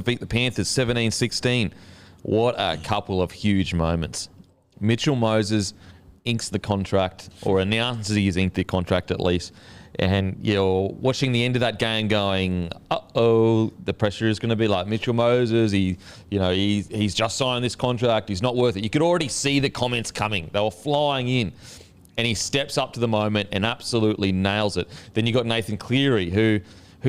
defeat the Panthers 17-16. What a couple of huge moments. Mitchell Moses inks the contract, or announces he's inked the contract at least. And you're watching the end of that game going, uh-oh, the pressure is going to be like Mitchell Moses. He's just signed this contract. He's not worth it. You could already see the comments coming. They were flying in. And he steps up to the moment and absolutely nails it. Then you got Nathan Cleary, who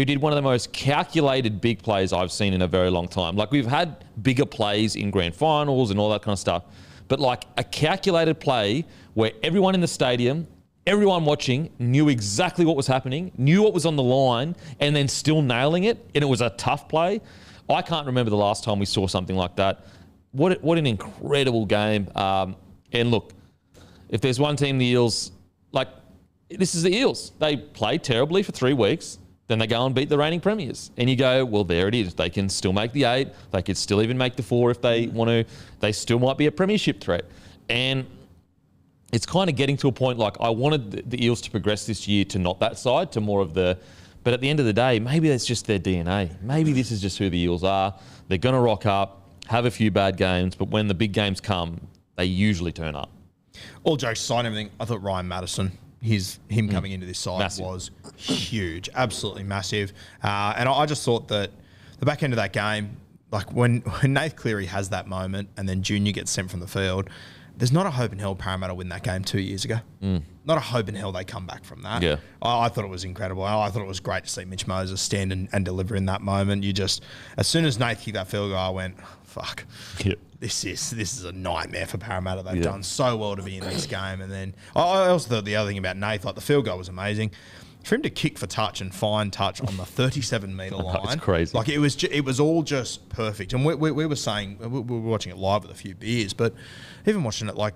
did one of the most calculated big plays I've seen in a very long time. Like, we've had bigger plays in grand finals and all that kind of stuff. But like a calculated play where everyone in the stadium, everyone watching knew exactly what was happening, knew what was on the line, and then still nailing it. And it was a tough play. I can't remember the last time we saw something like that. What an incredible game. And look, if there's one team the Eels, this is the Eels. They play terribly for 3 weeks. Then they go and beat the reigning premiers. And you go, well, there it is. They can still make the 8. They could still even make the 4 if they want to. They still might be a premiership threat. And it's kind of getting to a point like I wanted the Eels to progress this year to not that side, to more of the... But at the end of the day, maybe that's just their DNA. Maybe this is just who the Eels are. They're going to rock up, have a few bad games, but when the big games come, they usually turn up. All jokes aside and everything, I thought Ryan Madison... him coming into this side was huge, absolutely massive. And I just thought that the back end of that game, like when Nath Cleary has that moment and then Junior gets sent from the field, there's not a hope in hell Parramatta win that game 2 years ago. Not a hope in hell they come back from that. Yeah. I thought it was incredible. I thought it was great to see Mitch Moses stand and deliver in that moment. As soon as Nath kicked that field goal, I went, fuck. Yep. This is a nightmare for Parramatta. They've done so well to be in this game. And then I also thought the other thing about Nath, like the field goal was amazing. For him to kick for touch and find touch on the 37-metre line, it's crazy. Like it was all just perfect. And we were saying, we were watching it live with a few beers, but even watching it, like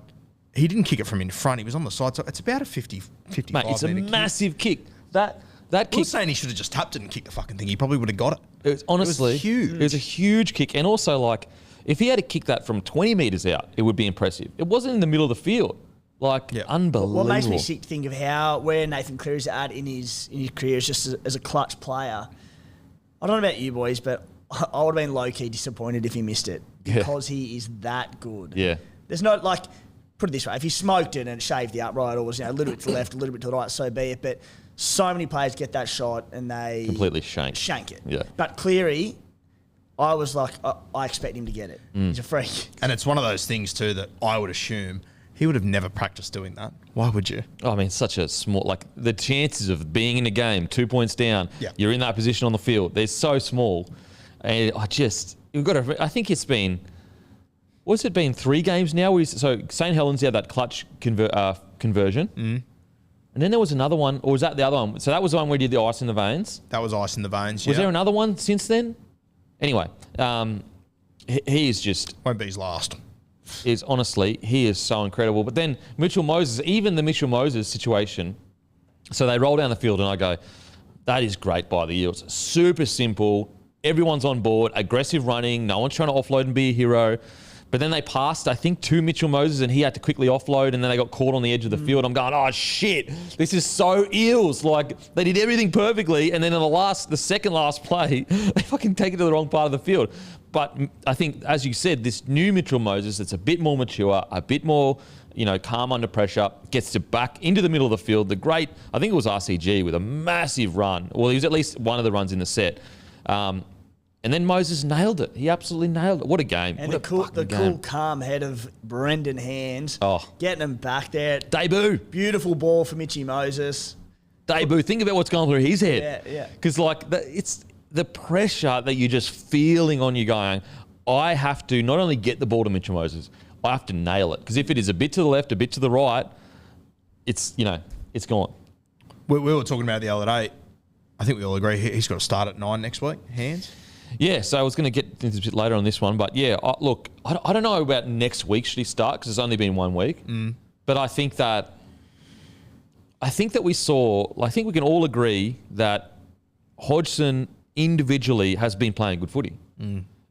he didn't kick it from in front. He was on the side, so it's about a 55 Mate, it's a massive kick. That I'm kick. saying he should have just tapped it and kicked the fucking thing. He probably would have got it. It was honestly it was huge. It was a huge kick, and also like if he had to kick that from 20 metres out, it would be impressive. It wasn't in the middle of the field. Unbelievable. What makes me sick to think of where Nathan Cleary's at in his career is just as a clutch player. I don't know about you boys, but I would have been low-key disappointed if he missed it because he is that good. Yeah. There's no, put it this way, if he smoked it and shaved the upright or was a little bit to the left, a little bit to the right, so be it. But so many players get that shot and they... completely shank it. Yeah. But Cleary... I was like, I expect him to get it. He's a freak. And it's one of those things too that I would assume he would have never practiced doing that. Why would you? I mean, such a small, the chances of being in a game, 2 points down, you're in that position on the field, they're so small. And I think it's been, what's it been, 3 games now? So St. Helens had that clutch conversion. And then there was another one, or was that the other one? So that was the one where he did the ice in the veins. That was ice in the veins, Was there another one since then? Anyway, he is just... Won't be his last. Honestly, he is so incredible. But then Mitchell Moses, even the Mitchell Moses situation, so they roll down the field and I go, that is great by the Eels. Super simple. Everyone's on board. Aggressive running. No one's trying to offload and be a hero. But then they passed, I think, to Mitchell Moses and he had to quickly offload and then they got caught on the edge of the field. I'm going, oh, shit. This is so Eels. Like, they did everything perfectly and then in the second last play, they fucking take it to the wrong part of the field. But I think, as you said, this new Mitchell Moses that's a bit more mature, a bit more, calm under pressure, gets back into the middle of the field. I think it was RCG with a massive run. Well, he was at least one of the runs in the set. And then Moses nailed it. He absolutely nailed it. What a game. And what the cool, calm head of Brendan Hands. Getting him back there. Debut. Beautiful ball for Mitchy Moses. Debut. Think about what's going through his head. Yeah. Because, it's the pressure that you're just feeling on you going, I have to not only get the ball to Mitchell Moses, I have to nail it. Because if it is a bit to the left, a bit to the right, it's gone. We were talking about it the other day. I think we all agree he's got to start at 9 next week. Hands. Yeah, so I was going to get into a bit later on this one, but yeah, look, I don't know about next week should he start because it's only been 1 week, but I think that we can all agree that Hodgson individually has been playing good footy.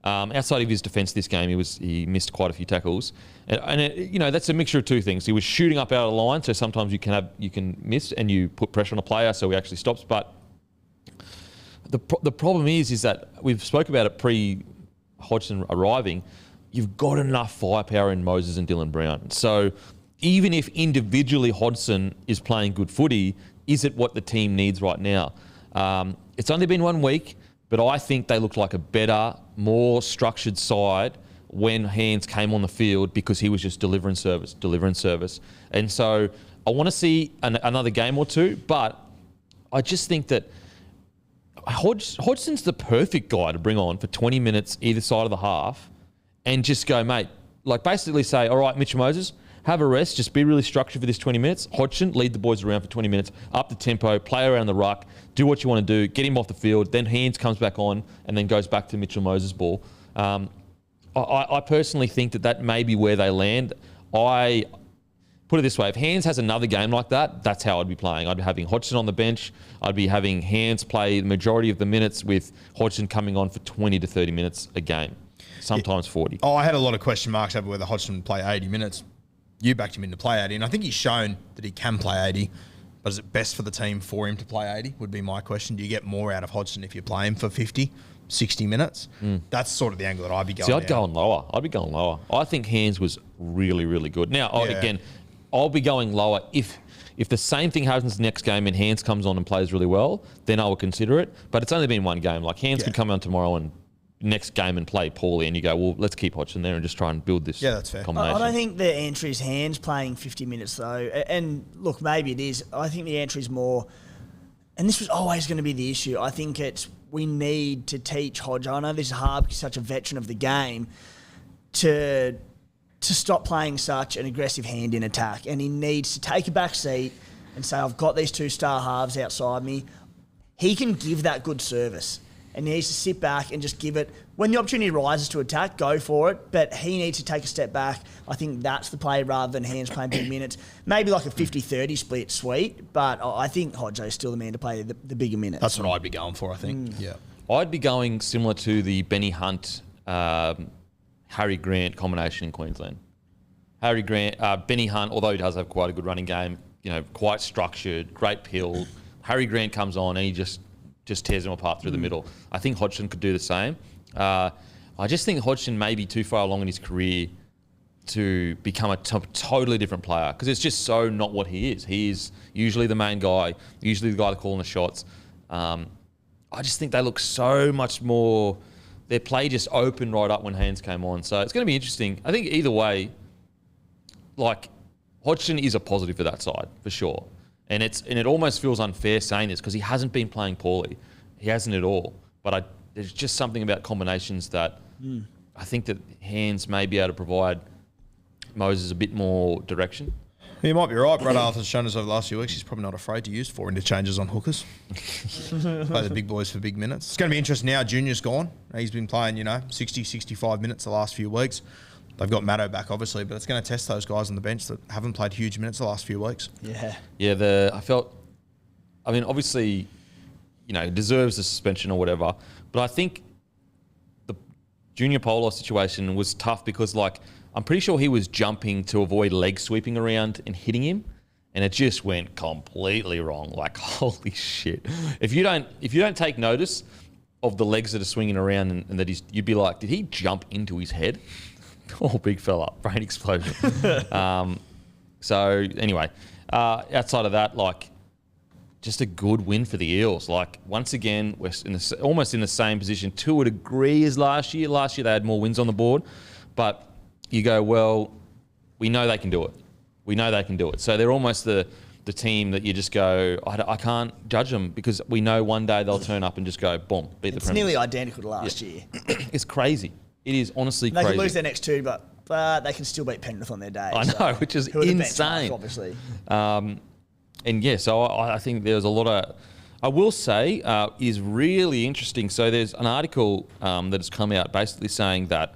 Outside of his defence this game, he missed quite a few tackles, and that's a mixture of two things. He was shooting up out of the line, so sometimes you can miss and you put pressure on a player, so he actually stops, but. The problem is that we've spoke about it Hodgson arriving, you've got enough firepower in Moses and Dylan Brown. So even if individually Hodgson is playing good footy, is it what the team needs right now? It's only been 1 week, but I think they look like a better, more structured side when Hands came on the field because he was just delivering service. And so I want to see another game or two, but I just think that Hodgson's the perfect guy to bring on for 20 minutes either side of the half and just go, mate, like basically say, all right, Mitch Moses, have a rest, just be really structured for this 20 minutes. Hodgson, lead the boys around for 20 minutes, up the tempo, play around the ruck, do what you want to do, get him off the field, then Hands comes back on and then goes back to Mitchell Moses' ball. I personally think that may be where they land. I put it this way, if Hands has another game like that, that's how I'd be playing. I'd be having Hodgson on the bench. I'd be having Hands play the majority of the minutes with Hodgson coming on for 20 to 30 minutes a game, sometimes 40. Oh, I had a lot of question marks over whether Hodgson would play 80 minutes. You backed him in to play 80, and I think he's shown that he can play 80. But is it best for the team for him to play 80 would be my question. Do you get more out of Hodgson if you play him for 50, 60 minutes? That's sort of the angle that I'd be going. See, I'd go lower. I think Hands was really, really good. Now, again, I'll be going lower if the same thing happens next game and Hands comes on and plays really well, then I will consider it. But it's only been one game. Like Hands could come on tomorrow and next game and play poorly, and you go, well, let's keep Hodgson there and just try and build this that's fair. I combination. don't think the answer is Hands playing 50 minutes, though. And look, maybe it is. I think the answer is more, and this was always going to be the issue, I think it's we need to teach Hodge. I know this is hard because he's such a veteran of the game, to stop playing such an aggressive hand in attack. And he needs to take a back seat and say, I've got these 2-star halves outside me. He can give that good service. And he needs to sit back and just give it. When the opportunity rises to attack, go for it. But he needs to take a step back. I think that's the play rather than Hands playing big minutes. Maybe like a 50-30 split, sweet. But I think Hodjo is still the man to play the bigger minutes. That's what I'd be going for, I think. Yeah. I'd be going similar to the Benny Hunt, Harry Grant combination in Queensland. Benny Hunt, although he does have quite a good running game, quite structured, great pill. Harry Grant comes on and he just tears them apart through the middle. I think Hodgson could do the same. I just think Hodgson may be too far along in his career to become a totally different player because it's just so not what he is. He is usually the main guy, usually the guy that's calling the shots. I just think they look so much more... Their play just opened right up when Hands came on. So it's going to be interesting. I think either way, like, Hodgson is a positive for that side, for sure. And it almost feels unfair saying this because he hasn't been playing poorly. He hasn't at all. But there's just something about combinations that I think that Hands may be able to provide Moses a bit more direction. You might be right. Brad Arthur's shown us over the last few weeks he's probably not afraid to use 4 interchanges on hookers. Play the big boys for big minutes. It's going to be interesting now. Junior's gone. He's been playing, 60, 65 minutes the last few weeks. They've got Matto back, obviously, but it's going to test those guys on the bench that haven't played huge minutes the last few weeks. Yeah. Obviously, deserves a suspension or whatever, but I think the Junior Polo situation was tough because, I'm pretty sure he was jumping to avoid leg sweeping around and hitting him, and it just went completely wrong. Holy shit! If you don't take notice of the legs that are swinging around and that you'd be like, did he jump into his head? Oh, big fella, brain explosion. So anyway, outside of that, just a good win for the Eels. Once again, we're almost in the same position to a degree as last year. Last year they had more wins on the board, but you go, well, we know they can do it. So they're almost the team that you just go, I can't judge them because we know one day they'll turn up and just go, boom, beat the Premiers. It's nearly identical to last year. It's crazy. It is honestly crazy. They can lose their next 2, but they can still beat Penrith on their day. I know, which is insane. Obviously. So I think there's a lot of... I will say is really interesting. So there's an article that has come out basically saying that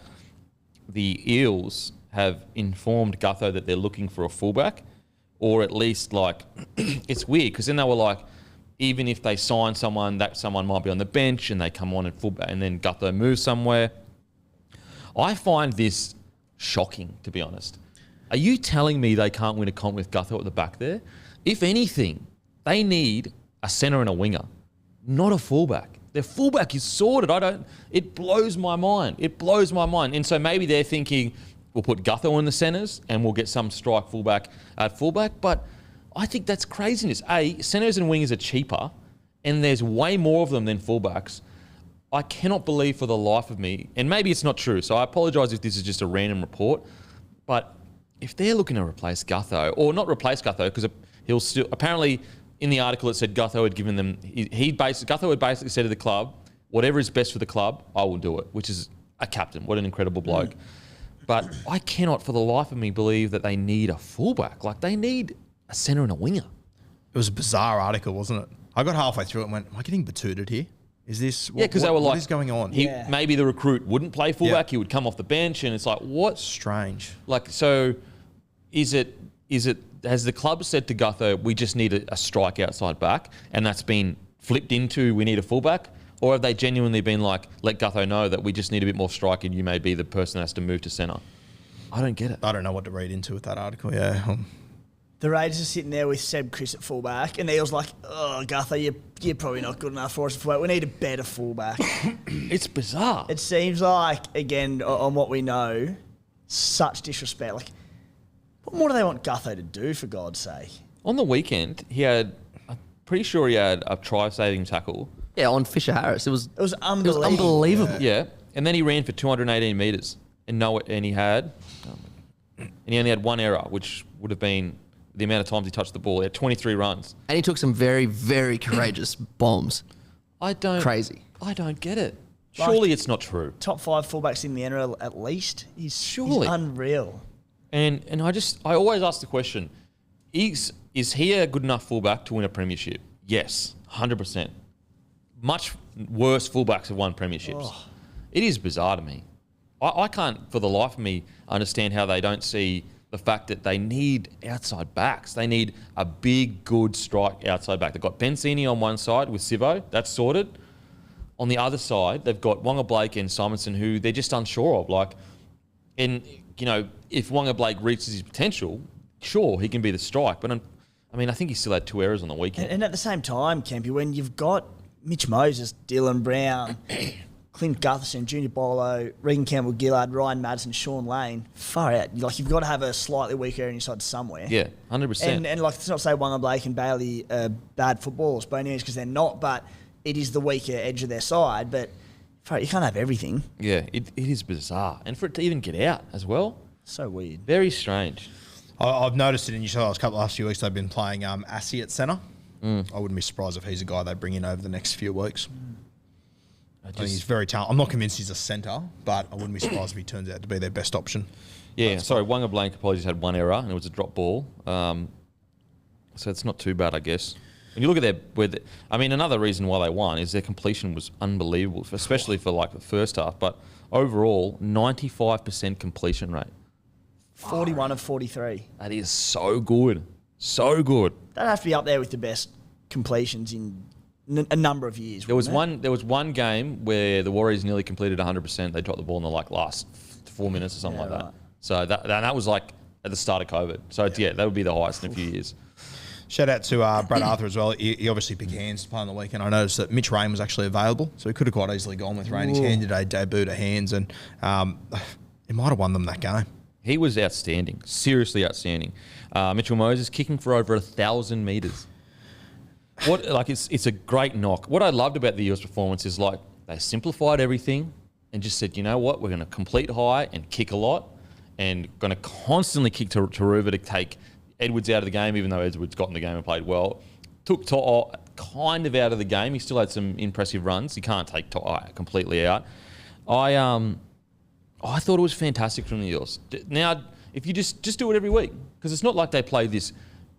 the Eels have informed Gutho that they're looking for a fullback, or at least it's weird because then they were even if they sign someone, that someone might be on the bench and they come on and fullback and then Gutho moves somewhere. I find this shocking, to be honest. Are you telling me they can't win a comp with Gutho at the back there? If anything, they need a centre and a winger, not a fullback. Their fullback is sorted. It blows my mind. It blows my mind. And so maybe they're thinking, we'll put Gutho in the centres and we'll get some strike fullback at fullback. But I think that's craziness. Centres and wingers are cheaper and there's way more of them than fullbacks. I cannot believe for the life of me, and maybe it's not true, so I apologise if this is just a random report, but if they're looking to replace Gutho, or not replace Gutho, because he'll still, apparently in the article it said Gutho had given them, Gutho had basically said to the club, whatever is best for the club, I will do it, which is a captain. What an incredible bloke. But I cannot for the life of me believe that they need a fullback. Like, they need a centre and a winger. It was a bizarre article, wasn't it? I got halfway through it and went, am I getting batooted here? Is this because they were like, what is going on? Maybe the recruit wouldn't play fullback. He would come off the bench, and it's like, what? Strange. Like, so is it? Has the club said to Gutho, we just need a strike outside back, and that's been flipped into we need a fullback, or have they genuinely been like, let Gutho know that we just need a bit more strike, and you may be the person that has to move to centre? I don't get it. I don't know what to read into with that article. Yeah. The Raiders are sitting there with Seb Chris at fullback, and the Eels like, oh, Gutho, you're probably not good enough for us at fullback. We need a better fullback. It's bizarre. It seems like, again, on what we know, such disrespect. Like, what more do they want Gutho to do, for God's sake? On the weekend, I'm pretty sure he had a try-saving tackle. Yeah, on Fisher Harris. It was unbelievable. It was unbelievable. Yeah, and then he ran for 218 metres, and he only had one error, which would have been the amount of times he touched the ball. He had 23 runs. And he took some very, very courageous bombs. Crazy. I don't get it. Surely it's not true. Top 5 fullbacks in the NRL at least. He's unreal. And I always ask the question, is he a good enough fullback to win a premiership? Yes, 100%. Much worse fullbacks have won premierships. Oh. It is bizarre to me. I can't, for the life of me, understand how they don't see the fact that they need outside backs. They need a big, good strike outside back. They've got Bensini on one side with Sivo. That's sorted. On the other side, they've got Wonga Blake and Simonson, who they're just unsure of. If Wonga Blake reaches his potential, sure, he can be the strike. But, I think he still had 2 errors on the weekend. And at the same time, Kempy, when you've got Mitch Moses, Dylan Brown, Clint Gutherson, Junior Bolo, Regan Campbell-Gillard, Ryan Madison, Sean Lane, far out. You've got to have a slightly weaker area in your side somewhere. Yeah, 100%. And let's not say Wonga Blake and Bailey are bad footballers by any means, because they're not, but it is the weaker edge of their side. But you can't have everything. Yeah, it is bizarre. And for it to even get out as well. So weird. Very strange. I've noticed it in New South Wales last few weeks. They've been playing Assie at centre. I wouldn't be surprised if he's a guy they bring in over the next few weeks. I think he's very talented. I'm not convinced he's a centre, but I wouldn't be surprised if he turns out to be their best option. Yeah, Wonga Blake apologies had one error and it was a drop ball. So it's not too bad, I guess. When you look at another reason why they won is their completion was unbelievable, especially for the first half. But overall, 95% completion rate. 41 of 43. That is so good. So good. That'd have to be up there with the best completions in a number of years. There was one game where the Warriors nearly completed 100%. They dropped the ball in the last 4 minutes or something like that. Right. So that was at the start of COVID. So that would be the highest in a few years. Shout out to Brad Arthur as well. He obviously picked Hands to play on the weekend. I noticed that Mitch Rain was actually available, so he could have quite easily gone with Rain. He's handed a debut to Hands, and he might have won them that game. He was outstanding, seriously outstanding. Mitchell Moses kicking for over 1,000 metres. It's a great knock. What I loved about the Eels' performance is they simplified everything and just said, you know what, we're going to complete high and kick a lot, and going to constantly kick to Taruva to take Edwards out of the game, even though Edwards got in the game and played well. Took To'o kind of out of the game. He still had some impressive runs. You can't take To'o completely out. I thought it was fantastic from the Eels. Now, if you just do it every week, because it's not like they played this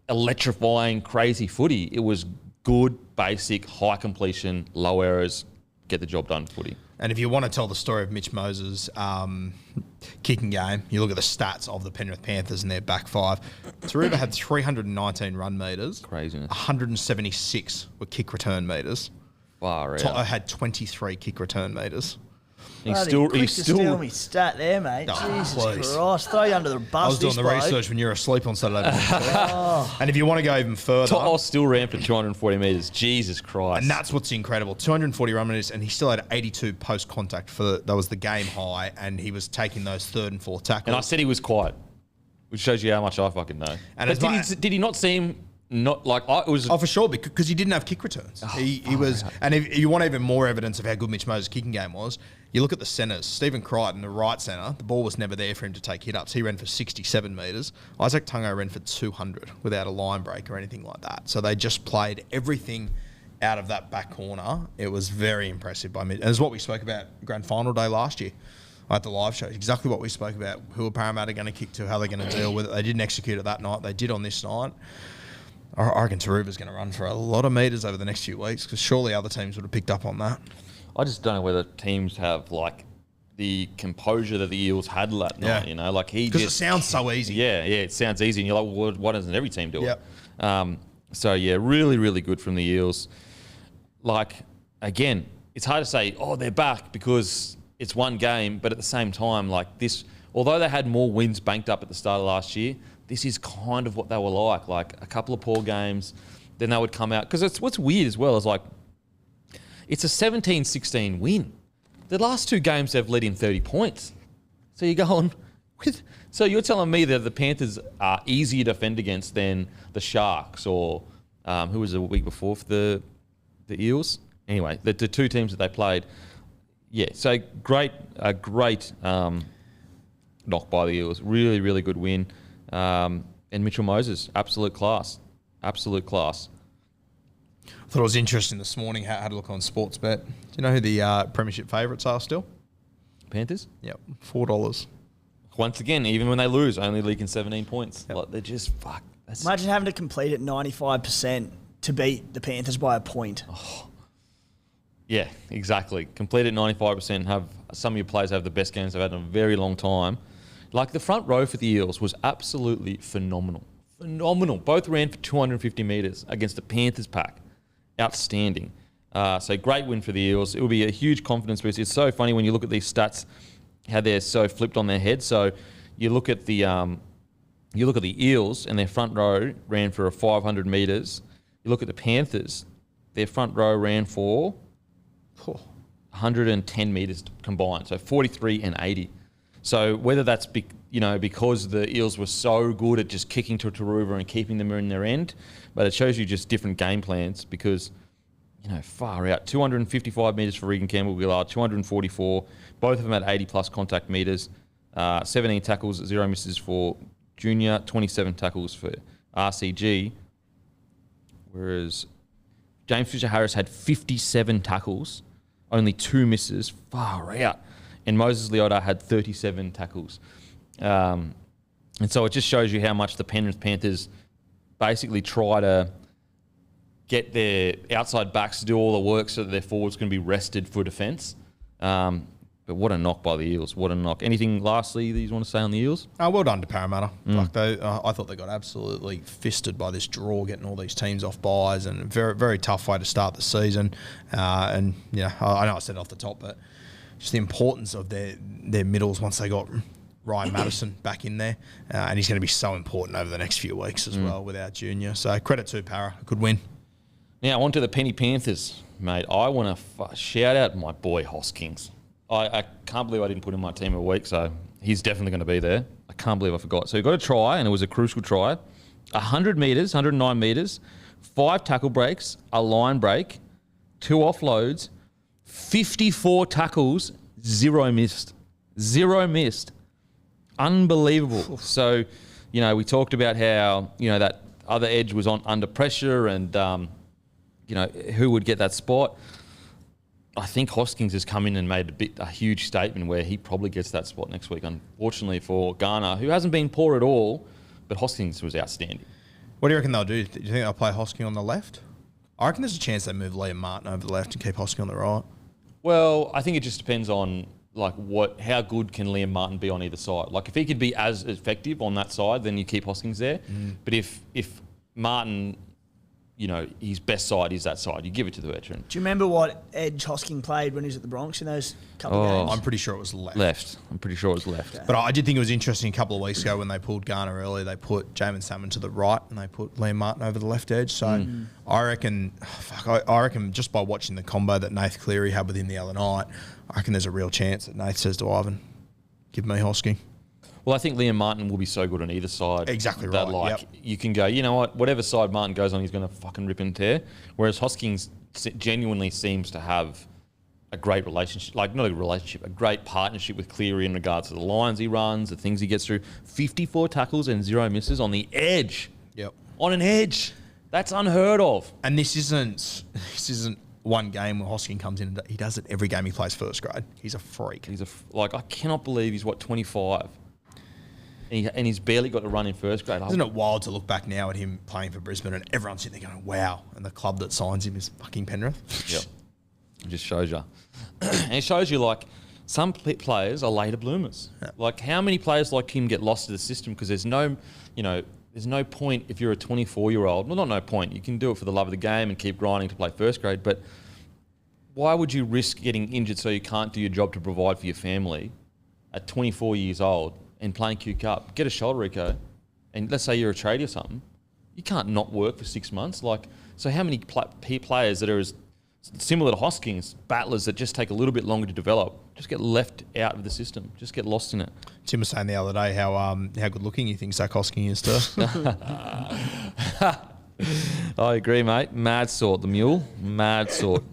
electrifying, crazy footy. It was good, basic, high completion, low errors, get the job done footy. And if you want to tell the story of Mitch Moses' kicking game, you look at the stats of the Penrith Panthers and their back five. Taruva had 319 run metres. Craziness. 176 were kick return metres. Far out. To'o had 23 kick return metres. He's still steal me stat there, mate. Jesus please. Christ, throw you under the bus. I was doing the research when you were asleep on Saturday morning. And if you want to go even further, To'o still ran for 240 metres. Jesus Christ! And that's what's incredible. 240 run metres, and he still had 82 post contact that was the game high, and he was taking those third and fourth tackles. And I said he was quiet, which shows you how much I fucking know. And did he not seem not like it was? Oh, for sure, because he didn't have kick returns. He was, and if you want even more evidence of how good Mitch Moses' kicking game was, you look at the centres. Stephen Crichton, the right centre, the ball was never there for him to take hit-ups. He ran for 67 metres. Isaac Tungo ran for 200 without a line break or anything like that. So they just played everything out of that back corner. It was very impressive by Mitch. And it's what we spoke about grand final day last year at the live show. Exactly what we spoke about. Who are Parramatta going to kick to? How they're going to deal with it? They didn't execute it that night. They did on this night. I reckon Taruva's going to run for a lot of metres over the next few weeks because surely other teams would have picked up on that. I just don't know whether teams have like the composure that the Eels had that night. You know, like because it sounds so easy. Yeah, it sounds easy, and you're like, well, why doesn't every team do it? Yep. So yeah, really, really good from the Eels. Like again, it's hard to say, oh, they're back because it's one game, but at the same time, like this, although they had more wins banked up at the start of last year, this is kind of what they were like. Like a couple of poor games, then they would come out because it's what's weird as well is like. It's a 17-16 win. The last two games they've led in 30 points. So you're going with. So you're telling me that the Panthers are easier to defend against than the Sharks or who was the week before for the Eels? Anyway, the two teams that they played. Yeah, so a great knock by the Eels. Really, really good win. And Mitchell Moses, absolute class. Absolute class. I thought it was interesting this morning. I had a look on Sportsbet. Do you know who the premiership favourites are still? Panthers? Yep, $4. Once again, even when they lose, only leaking 17 points. Yep. Like they're just fuck. Imagine having to complete at 95% to beat the Panthers by a point. Oh. Yeah, exactly. Complete at 95%. Have some of your players have the best games they've had in a very long time. Like the front row for the Eels was absolutely phenomenal. Phenomenal. Both ran for 250 metres against the Panthers pack. Outstanding. So great win for the Eels. It will be a huge confidence boost. It's so funny when you look at these stats, how they're so flipped on their head. So you look at the Eels and their front row ran for 500 metres. You look at the Panthers, their front row ran for 110 metres combined. So 43 and 80. So whether that's because the Eels were so good at just kicking to Taruva and keeping them in their end, but it shows you just different game plans because, far out. 255 metres for Regan Campbell-Gillard, 244. Both of them had 80-plus contact metres. 17 tackles, 0 misses for Junior, 27 tackles for RCG. Whereas James Fisher-Harris had 57 tackles, only 2 misses. Far out. And Moses Leota had 37 tackles. And so it just shows you how much the Penrith Panthers basically try to get their outside backs to do all the work so that their forwards can be rested for defence. But what a knock by the Eels. What a knock. Anything lastly that you want to say on the Eels? Well done to Parramatta. I thought they got absolutely fisted by this draw, getting all these teams off buys, and a very, very tough way to start the season. I know I said it off the top, but just the importance of their middles once they got Ryan Madison back in there. And he's going to be so important over the next few weeks as well without Junior. So credit to Parra. A good win. Now, on to the Penny Panthers, mate. I want to shout out my boy Hoskins. I can't believe I didn't put him in my team of the week, so he's definitely going to be there. I can't believe I forgot. So he got a try, and it was a crucial try. 100 metres, 109 metres, 5 tackle breaks, a line break, 2 offloads, 54 tackles, 0 missed. 0 missed. Unbelievable. So, we talked about how, that other edge was under pressure and, who would get that spot. I think Hoskins has come in and made a huge statement where he probably gets that spot next week, unfortunately for Garner, who hasn't been poor at all, but Hoskins was outstanding. What do you reckon they'll do? Do you think they'll play Hosking on the left? I reckon there's a chance they move Liam Martin over the left and keep Hosking on the right. Well, I think it just depends on how good can Liam Martin be on either side. Like if he could be as effective on that side, then you keep Hoskins there. But if Martin his best side is that side. You give it to the veteran. Do you remember what Edge Hosking played when he was at the Bronx in those couple of games? I'm pretty sure it was left. I'm pretty sure it was left. Okay. But I did think it was interesting a couple of weeks ago when they pulled Garner early, they put Jamin Salmon to the right and they put Liam Martin over the left edge. So I reckon just by watching the combo that Nath Cleary had with him the other night, I reckon there's a real chance that Nath says to Ivan, give me Hosking. Well, I think Liam Martin will be so good on either side. Exactly that, right. You can go, you know what, whatever side Martin goes on, he's going to fucking rip and tear. Whereas Hoskins genuinely seems to have a great relationship, not a relationship, a great partnership with Cleary in regards to the lines he runs, the things he gets through. 54 tackles and 0 misses on the edge. Yep. On an edge. That's unheard of. And this isn't one game where Hosking comes in and he does it every game he plays first grade. He's a freak. I cannot believe he's 25. And he's barely got to run in first grade. Isn't it wild to look back now at him playing for Brisbane and everyone's sitting there going, wow, and the club that signs him is fucking Penrith? Yep. It just shows you. And it shows you, some players are later bloomers. Yeah. How many players like him get lost to the system because there's no point if you're a 24-year-old. Well, not no point. You can do it for the love of the game and keep grinding to play first grade, but why would you risk getting injured so you can't do your job to provide for your family at 24 years old? And playing Q Cup, get a shoulder echo, and let's say you're a tradie or something, you can't not work for 6 months. So how many players that are as similar to Hoskins, battlers that just take a little bit longer to develop, just get left out of the system, just get lost in it. Tim was saying the other day how good looking he thinks Zach Hosking is too. I agree, mate. Mad sort, the mule. Mad sort.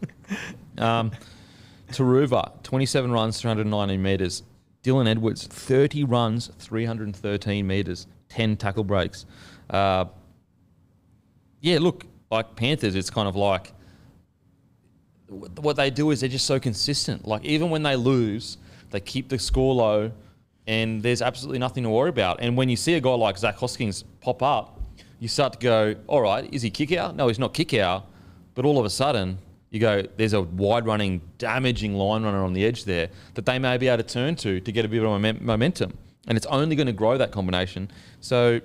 Taruva, 27 runs, 319 metres. Dylan Edwards, 30 runs, 313 metres, 10 tackle breaks. Panthers, it's kind of what they do is they're just so consistent. Even when they lose, they keep the score low and there's absolutely nothing to worry about. And when you see a guy like Zach Hoskins pop up, you start to go, all right, is he kick out? No, he's not kick out. But all of a sudden, you go, there's a wide-running, damaging line runner on the edge there that they may be able to turn to get a bit of momentum. And it's only going to grow that combination. So,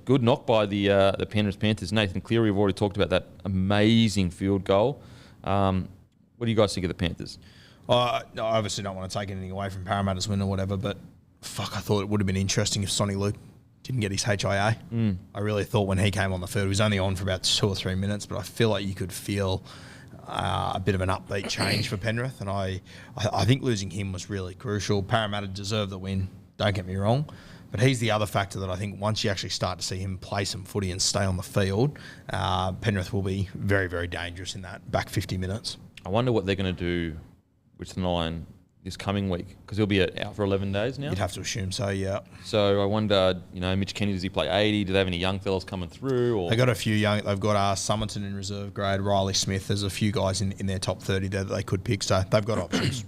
good knock by the Penrith Panthers. Nathan Cleary, we've already talked about that amazing field goal. What do you guys think of the Panthers? I obviously don't want to take anything away from Parramatta's win or whatever, but I thought it would have been interesting if Sonny Luke didn't get his HIA. I really thought when he came on the field, he was only on for about 2 or 3 minutes, but I feel like you could feel a bit of an upbeat change for Penrith, and I think losing him was really crucial. Parramatta deserved the win, don't get me wrong, but he's the other factor that I think once you actually start to see him play some footy and stay on the field, Penrith will be very, very dangerous in that back 50 minutes. I wonder what they're going to do with the 9 this coming week, because he'll be out for 11 days now. You'd have to assume so, yeah. So I wonder, Mitch Kenny, does he play 80? Do they have any young fellas coming through? Or? They got a few young. They've got Summerton in reserve grade, Riley Smith. There's a few guys in their top 30 there that they could pick, so they've got options.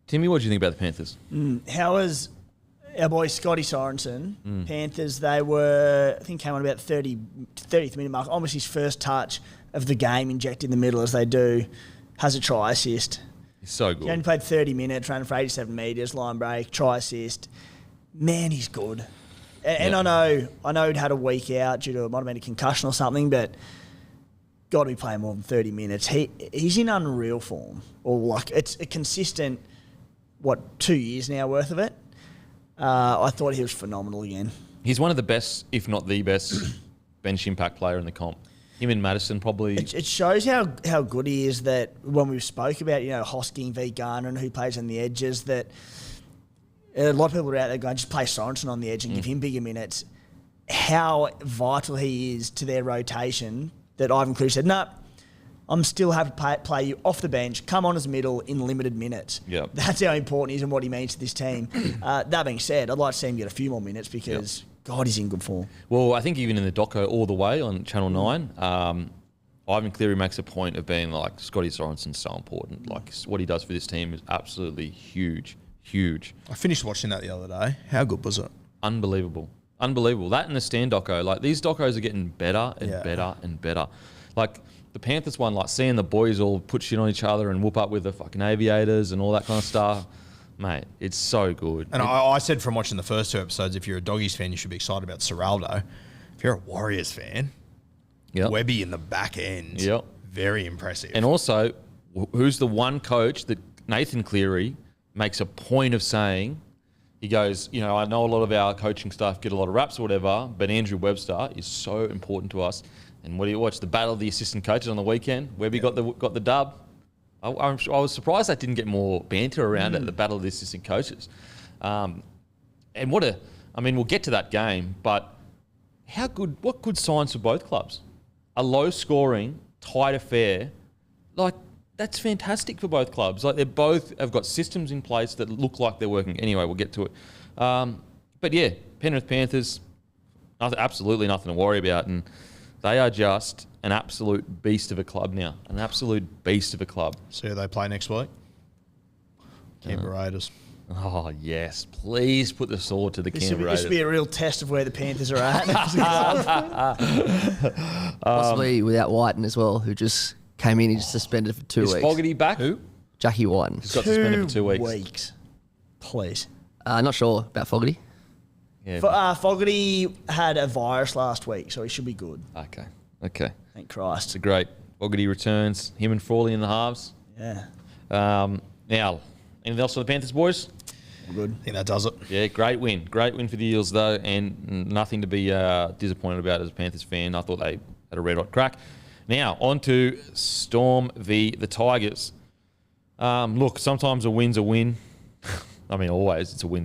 Timmy, what do you think about the Panthers? How was our boy Scotty Sorensen? Panthers, they were, I think, came on about 30th minute mark, almost his first touch of the game, injected in the middle as they do, has a try assist. He's so good. He only played 30 minutes, ran for 87 metres, line break, try assist. Man, he's good. And I know he'd had a week out due to, it might have been a concussion or something, but got to be playing more than 30 minutes. He's in unreal form. Or it's a consistent, 2 years now worth of it. I thought he was phenomenal again. He's one of the best, if not the best, bench impact player in the comp. Him and Madison probably. It shows how good he is that when we spoke about, Hosking v Garner and who plays on the edges, that a lot of people are out there going, just play Sorensen on the edge and give him bigger minutes. How vital he is to their rotation that Ivan Cleary said, no, I'm still happy to play you off the bench, come on as middle in limited minutes. Yep. That's how important he is and what he means to this team. That being said, I'd like to see him get a few more minutes because... Yep. God, he's in good form. Well, I think even in the doco all the way on Channel 9, Ivan Cleary makes a point of being like, Scotty Sorensen's so important. What he does for this team is absolutely huge, huge. I finished watching that the other day. How good was it? Unbelievable. That and the stand doco. These docos are getting better and better and better. The Panthers one, seeing the boys all put shit on each other and whoop up with the fucking aviators and all that kind of stuff. Mate, it's so good. And I said from watching the first 2 episodes, if you're a Doggies fan, you should be excited about Serraldo. If you're a Warriors fan, Yep. Webby in the back end. Yep. Very impressive. And also, who's the one coach that Nathan Cleary makes a point of saying, he goes, you know, I know a lot of our coaching staff get a lot of raps or whatever, but Andrew Webster is so important to us. And what do you watch? The battle of the assistant coaches on the weekend. Webby got the dub. I was surprised that didn't get more banter around it, the battle of the assistant coaches. And we'll get to that game, but what good signs for both clubs? A low scoring, tight affair, like that's fantastic for both clubs. Like they both have got systems in place that look like they're working. Anyway, we'll get to it. But yeah, Penrith Panthers, absolutely nothing to worry about, and they are just an absolute beast of a club now. An absolute beast of a club. See who they play next week? Canberra Raiders. Oh, yes. Please put the sword to the Canberra Raiders. This would be a real test of where the Panthers are at. Possibly without Whiten as well, who just came in and just suspended for 2 weeks. Is Fogarty back? Who? Jackie Whiten. He's got suspended for 2 weeks. Please. Not sure about Fogarty. Yeah. Fogarty had a virus last week, so he should be good. Okay. Thank Christ. It's a great. Fogarty returns. Him and Frawley in the halves. Yeah. Now, anything else for the Panthers, boys? Good. I think that does it. Yeah, great win. Great win for the Eels, though, and nothing to be disappointed about as a Panthers fan. I thought they had a red-hot crack. Now, on to Storm v. the Tigers. Look, sometimes a win's a win. I mean, always it's a win's a win.